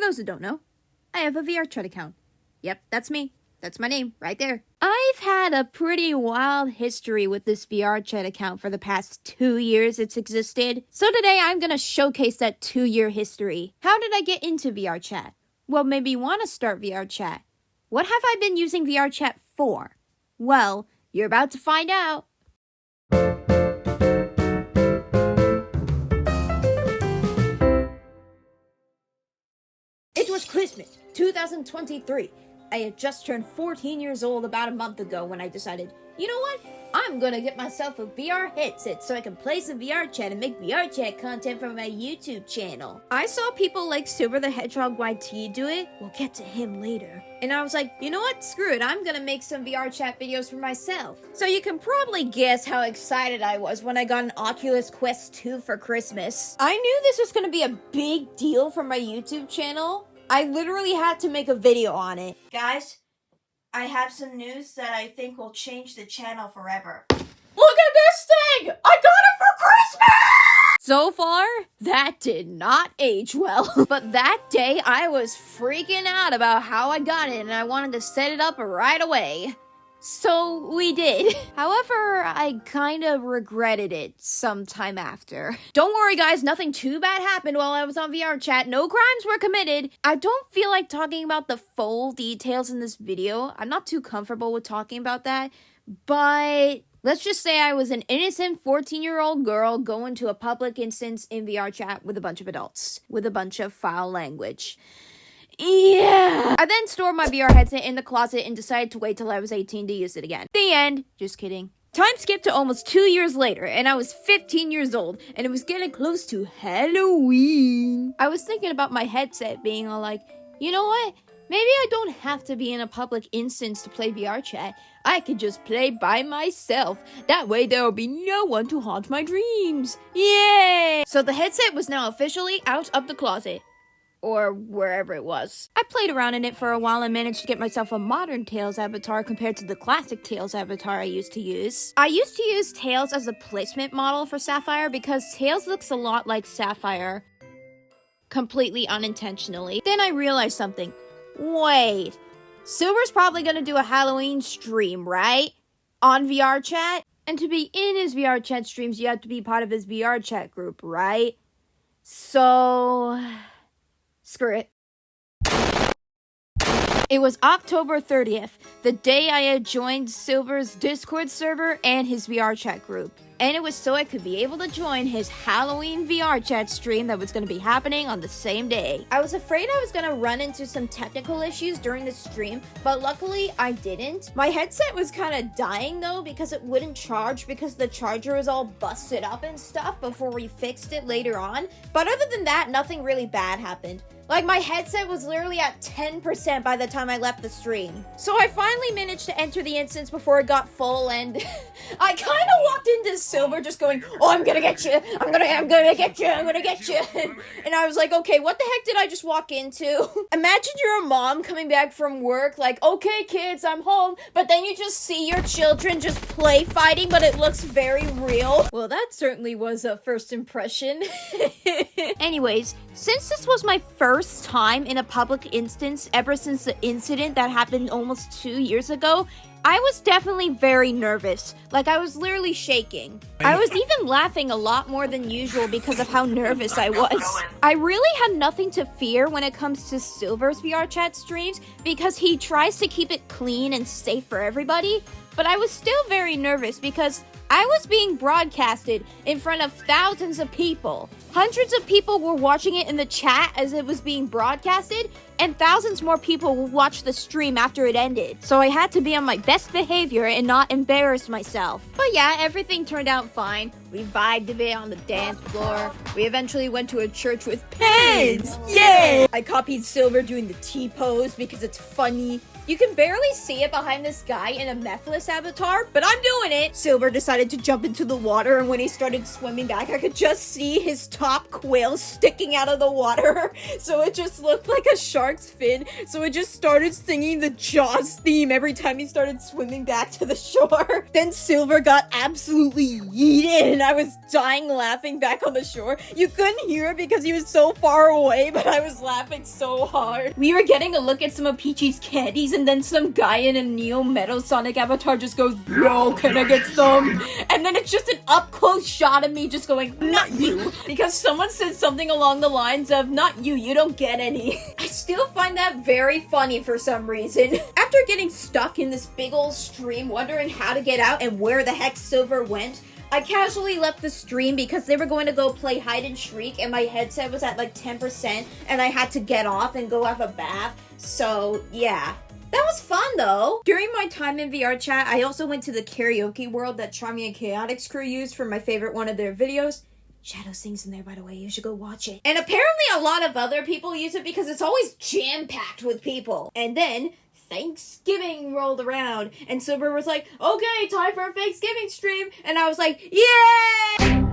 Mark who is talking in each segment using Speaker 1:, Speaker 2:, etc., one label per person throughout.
Speaker 1: those who don't know, I have a VRChat account. Yep, that's me. That's my name, right there. I've had a pretty wild history with this VRChat account for the past 2 years it's existed. So today I'm gonna showcase that 2-year history. How did I get into VRChat? Well, maybe you wanna start VRChat. What have I been using VRChat for? Well, you're about to find out. It was Christmas, 2023. I had just turned 14 years old about a month ago when I decided, you know what? I'm gonna get myself a VR headset so I can play some VRChat and make VRChat content for my YouTube channel. I saw people like Silver the Hedgehog YT do it. We'll get to him later. And I was like, you know what? Screw it. I'm gonna make some VRChat videos for myself. So you can probably guess how excited I was when I got an Oculus Quest 2 for Christmas. I knew this was gonna be a big deal for my YouTube channel. I literally had to make a video on it. Guys, I have some news that I think will change the channel forever. Look at this thing! I got it for Christmas! So far, that did not age well. But that day, I was freaking out about how I got it and I wanted to set it up right away. So we did. However, I kind of regretted it sometime after. Don't worry guys, nothing too bad happened while I was on VRChat. No crimes were committed. I don't feel like talking about the full details in this video. I'm not too comfortable with talking about that. But let's just say I was an innocent 14-year-old girl going to a public instance in VRChat with a bunch of adults. With a bunch of foul language. Yeah! I then stored my VR headset in the closet and decided to wait till I was 18 to use it again. The end. Just kidding. Time skipped to almost 2 years later, and I was 15 years old, and it was getting close to Halloween. I was thinking about my headset being all like, you know what? Maybe I don't have to be in a public instance to play VRChat. I could just play by myself. That way there will be no one to haunt my dreams. Yay! So the headset was now officially out of the closet. Or wherever it was. I played around in it for a while and managed to get myself a modern Tails avatar compared to the classic Tails avatar I used to use. I used to use Tails as a placement model for Sapphire because Tails looks a lot like Sapphire. Completely unintentionally. Then I realized something. Wait. Silver's probably gonna do a Halloween stream, right? On VRChat? And to be in his VRChat streams, you have to be part of his VRChat group, right? So... screw it. It was October 30th, the day I had joined Silver's Discord server and his VRChat group. And it was so I could be able to join his Halloween VRChat stream that was going to be happening on the same day. I was afraid I was going to run into some technical issues during the stream, but luckily I didn't. My headset was kind of dying though because it wouldn't charge because the charger was all busted up and stuff before we fixed it later on. But other than that, nothing really bad happened. Like, my headset was literally at 10% by the time I left the stream. So I finally managed to enter the instance before it got full, and I kind of walked into Silver just going, oh, I'm gonna get you, I'm gonna get you. And I was like, okay, what the heck did I just walk into? Imagine you're a mom coming back from work, like, okay, kids, I'm home, but then you just see your children just play fighting, but it looks very real. Well, that certainly was a first impression. Anyways, since this was my first time in a public instance ever since the incident that happened almost 2 years ago, I was definitely very nervous. Like, I was literally shaking. I was even laughing a lot more than usual because of how nervous I was. I really had nothing to fear when it comes to Silver's VRChat streams because he tries to keep it clean and safe for everybody, but I was still very nervous because I was being broadcasted in front of thousands of people. Hundreds of people were watching it in the chat as it was being broadcasted, and thousands more people would watch the stream after it ended. So I had to be on my best behavior and not embarrass myself. But yeah, everything turned out fine. We vibed a bit on the dance floor. We eventually went to a church with pens! Yay! I copied Silver doing the T-pose because it's funny. You can barely see it behind this guy in a Mephiles avatar, but I'm doing it! Silver decided to jump into the water, and when he started swimming back, I could just see his top quail sticking out of the water. So it just looked like a shark shark's fin, so it just started singing the Jaws theme every time he started swimming back to the shore. Then Silver got absolutely yeeted, and I was dying laughing back on the shore. You couldn't hear it because he was so far away, but I was laughing so hard. We were getting a look at some of Peachy's candies, and then some guy in a Neo Metal Sonic avatar just goes, "Yo, can I get some?" And then it's just an up-close shot of me just going, "Not you," because someone said something along the lines of, "Not you, you don't get any." I still find that very funny for some reason. After getting stuck in this big old stream, wondering how to get out and where the heck Silver went, I casually left the stream because they were going to go play hide and shriek and my headset was at like 10% and I had to get off and go have a bath. So yeah. That was fun though! During my time in VRChat, I also went to the karaoke world that Charmy and Chaotix crew used for my favorite one of their videos. Shadow sings in there, by the way. You should go watch it. And apparently a lot of other people use it because it's always jam-packed with people. And then Thanksgiving rolled around and Silver was like, "Okay, time for a Thanksgiving stream." And I was like, "Yay!"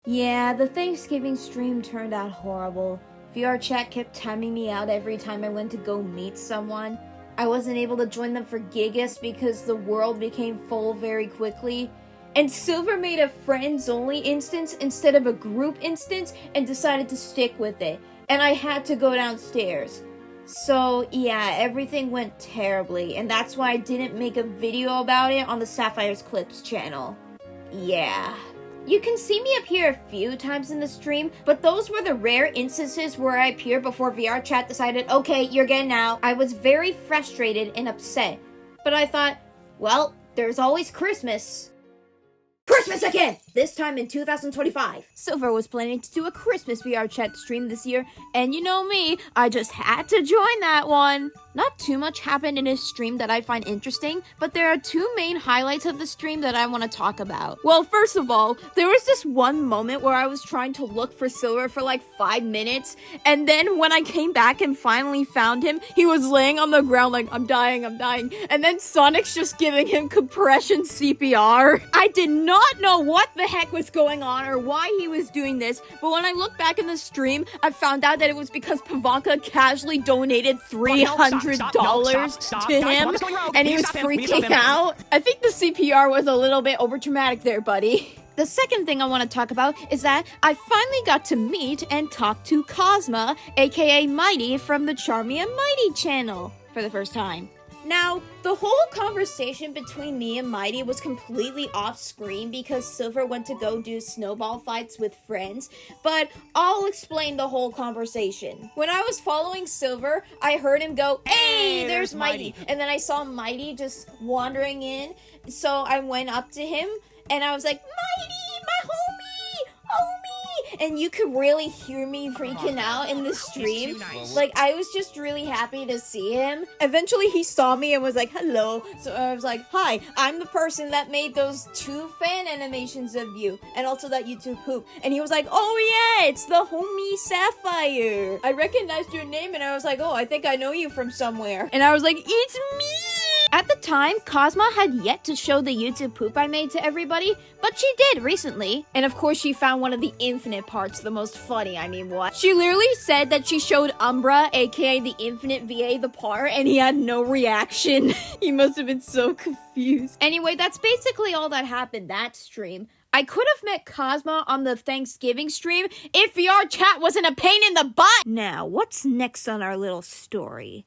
Speaker 1: Yeah, the Thanksgiving stream turned out horrible. VRChat kept timing me out every time I went to go meet someone. I wasn't able to join them for Gigas because the world became full very quickly. And Silver made a friends-only instance instead of a group instance and decided to stick with it. And I had to go downstairs. So yeah, everything went terribly, and that's why I didn't make a video about it on the Sapphire's Clips channel. Yeah. You can see me appear a few times in the stream, but those were the rare instances where I appeared before VRChat decided, "Okay, you're getting out." I was very frustrated and upset, but I thought, well, there's always Christmas. Christmas again! This time in 2025. Silver was planning to do a Christmas VRChat stream this year, and you know me, I just had to join that one. Not too much happened in his stream that I find interesting, but there are two main highlights of the stream that I want to talk about. Well, first of all, there was this one moment where I was trying to look for Silver for like 5 minutes, and then when I came back and finally found him, he was laying on the ground like, I'm dying, and then Sonic's just giving him compression CPR. I did not know what the heck was going on or why he was doing this, but when I look back in the stream, I found out that it was because Pavanka casually donated $300 to him, and he was freaking out. I think the CPR was a little bit overdramatic there, buddy. The second thing I want to talk about is that I finally got to meet and talk to Cosma, aka Mighty from the Charmy and Mighty channel, for the first time. Now, the whole conversation between me and Mighty was completely off screen because Silver went to go do snowball fights with friends, but I'll explain the whole conversation. When I was following Silver, I heard him go, "Hey, there's Mighty," and then I saw Mighty just wandering in, so I went up to him, and I was like, "Mighty, my homie! And you could really hear me freaking out in the stream.
Speaker 2: Nice.
Speaker 1: Like, I was just really happy to see him. Eventually, he saw me and was like, "Hello." So I was like, "Hi, I'm the person that made those 2 fan animations of you, and also that YouTube poop." And he was like, "Oh yeah, it's the homie Sapphire. I recognized your name," and I was like, "Oh, I think I know you from somewhere." And I was like, "It's me!" At the time, Cosma had yet to show the YouTube poop I made to everybody, but she did recently. And of course, she found one of the infinite parts the most funny. I mean, what? She literally said that she showed Umbra, aka the infinite VA, the part, and he had no reaction. He must have been so confused. Anyway, that's basically all that happened that stream. I could have met Cosma on the Thanksgiving stream if VRChat wasn't a pain in the butt! Now, what's next on our little story?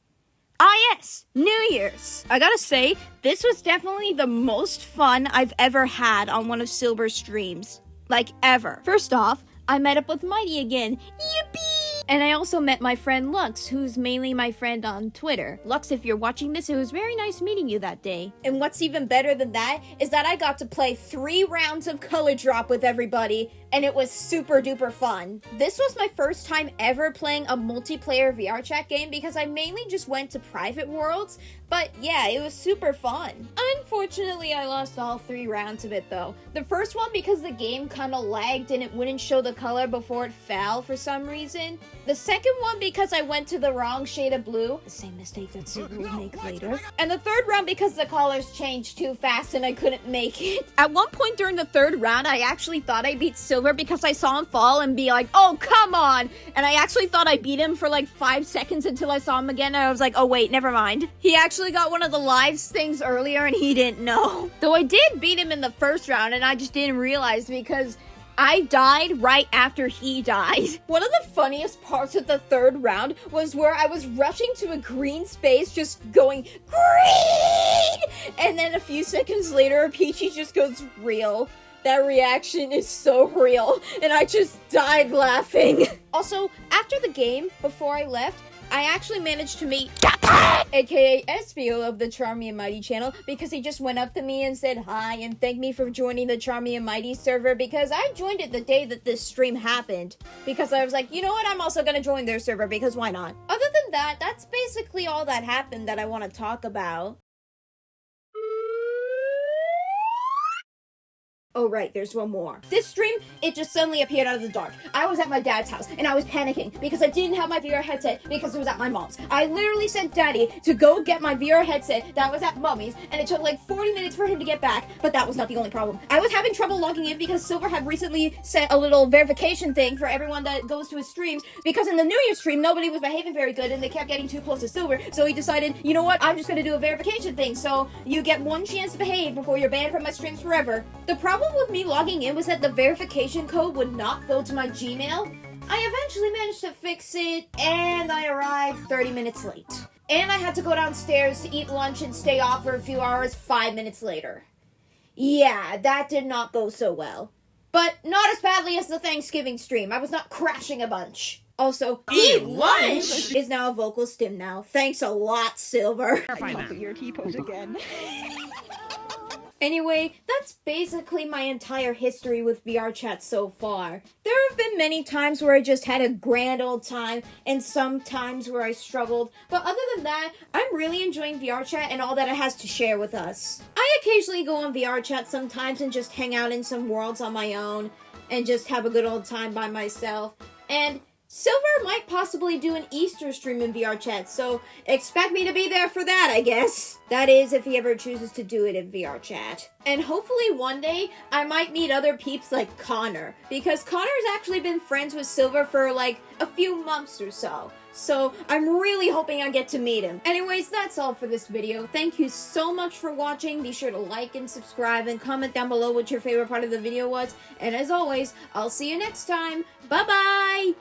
Speaker 1: Ah yes, New Year's. I gotta say, this was definitely the most fun I've ever had on one of Silver's streams. Like, ever. First off, I met up with Mighty again. Yippee! And I also met my friend Lux, who's mainly my friend on Twitter. Lux, if you're watching this, it was very nice meeting you that day. And what's even better than that is that I got to play 3 rounds of Color Drop with everybody, and it was super duper fun. This was my first time ever playing a multiplayer VRChat game because I mainly just went to private worlds, but yeah, it was super fun. Unfortunately, I lost all 3 rounds of it though. The first one because the game kinda lagged and it wouldn't show the color before it fell for some reason. The second one because I went to the wrong shade of blue. The same mistake that Silver will make later. And the third round because the colors changed too fast and I couldn't make it. At one point during the third round, I actually thought I beat Silver because I saw him fall and be like, oh, come on. And I actually thought I beat him for like 5 seconds until I saw him again. And I was like, oh, wait, never mind. He actually got one of the lives things earlier and he didn't know. Though I did beat him in the first round and I just didn't realize because I died right after he died. One of the funniest parts of the third round was where I was rushing to a green space, just going, green! And then a few seconds later, Peachy just goes, real. That reaction is so real. And I just died laughing. Also, after the game, before I left, I actually managed to meet aka Espio of the Charmy and Mighty channel because he just went up to me and said hi and thanked me for joining the Charmy and Mighty server because I joined it the day that this stream happened because I was like, you know what, I'm also gonna join their server because why not? Other than that, that's basically all that happened that I want to talk about. Oh right, there's one more. This stream, it just suddenly appeared out of the dark. I was at my dad's house, and I was panicking because I didn't have my VR headset because it was at my mom's. I literally sent daddy to go get my VR headset that was at mommy's, and it took like 40 minutes for him to get back, but that was not the only problem. I was having trouble logging in because Silver had recently set a little verification thing for everyone that goes to his streams, because in the New Year's stream, nobody was behaving very good, and they kept getting too close to Silver, so he decided, you know what, I'm just gonna do a verification thing, so you get one chance to behave before you're banned from my streams forever. The problem with me logging in was that the verification code would not go to my Gmail. I eventually managed to fix it, and I arrived 30 minutes late. And I had to go downstairs to eat lunch and stay off for a few hours 5 minutes later. Yeah, that did not go so well. But not as badly as the Thanksgiving stream. I was not crashing a bunch. Also, eat lunch is now a vocal stim now. Thanks a lot, Silver.
Speaker 2: I copy your T-pose again.
Speaker 1: Anyway, that's basically my entire history with VRChat so far. There have been many times where I just had a grand old time, and some times where I struggled, but other than that, I'm really enjoying VRChat and all that it has to share with us. I occasionally go on VRChat sometimes and just hang out in some worlds on my own, and just have a good old time by myself, and Silver might possibly do an Easter stream in VRChat, so expect me to be there for that, I guess. That is, if he ever chooses to do it in VRChat. And hopefully one day, I might meet other peeps like Connor, because Connor's actually been friends with Silver for like a few months or so. So I'm really hoping I get to meet him. Anyways, that's all for this video. Thank you so much for watching. Be sure to like and subscribe and comment down below what your favorite part of the video was. And as always, I'll see you next time. Bye-bye!